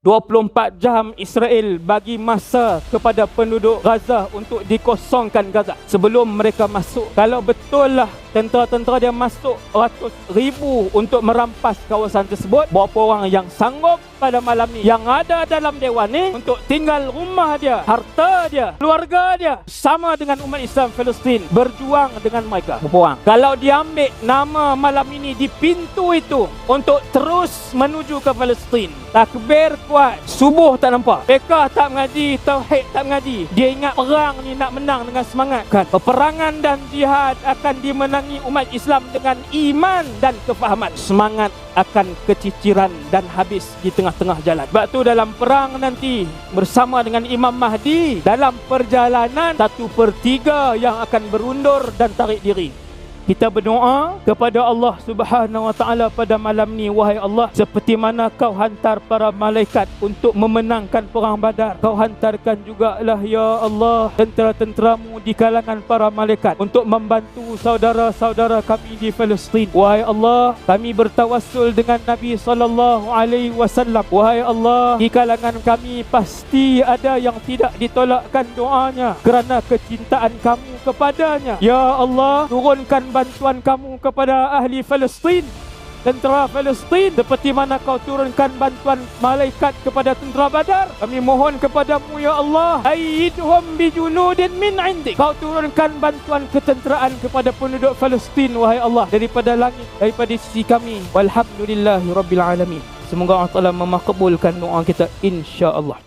24 jam Israel bagi masa kepada penduduk Gaza untuk dikosongkan Gaza sebelum mereka masuk. Kalau betul lah tentera-tentera dia masuk ratus ribu untuk merampas kawasan tersebut, berapa orang yang sanggup pada malam ni, yang ada dalam dewan ni, untuk tinggal rumah dia, harta dia, keluarga dia, sama dengan umat Islam Palestin, berjuang dengan mereka? Berapa orang? Kalau diambil nama malam ini di pintu itu untuk terus menuju ke Palestin, takbir kuat, subuh tak nampak, fiqah tak mengaji, tauhid tak mengaji, dia ingat perang ni nak menang dengan semangat kan? Peperangan dan jihad akan dimenangi umat Islam dengan iman dan kefahaman. Semangat akan keciciran dan habis di tengah-tengah jalan. Sebab tu dalam perang nanti bersama dengan Imam Mahdi, dalam perjalanan 1/3 yang akan berundur dan tarik diri. Kita berdoa kepada Allah Subhanahu Wa Taala pada malam ni, wahai Allah, seperti mana Kau hantar para malaikat untuk memenangkan perang Badar, Kau hantarkan jugalah ya Allah tentera-tenteramu di kalangan para malaikat untuk membantu saudara-saudara kami di Palestin. Wahai Allah, kami bertawassul dengan Nabi sallallahu alaihi wasallam. Wahai Allah, di kalangan kami pasti ada yang tidak ditolakkan doanya kerana kecintaan kamu kepadanya. Ya Allah, turunkan bantuan kamu kepada ahli Palestin, tentera Palestin, seperti mana Kau turunkan bantuan malaikat kepada tentera Badar. Kami mohon kepadamu ya Allah, ayyidhum bijunudin min indik. Kau turunkan bantuan ketenteraan kepada penduduk Palestin, wahai Allah, daripada langit, daripada sisi kami. Walhamdulillahi rabbil alamin. Semoga Allah Taala memakbulkan doa kita, insya-Allah.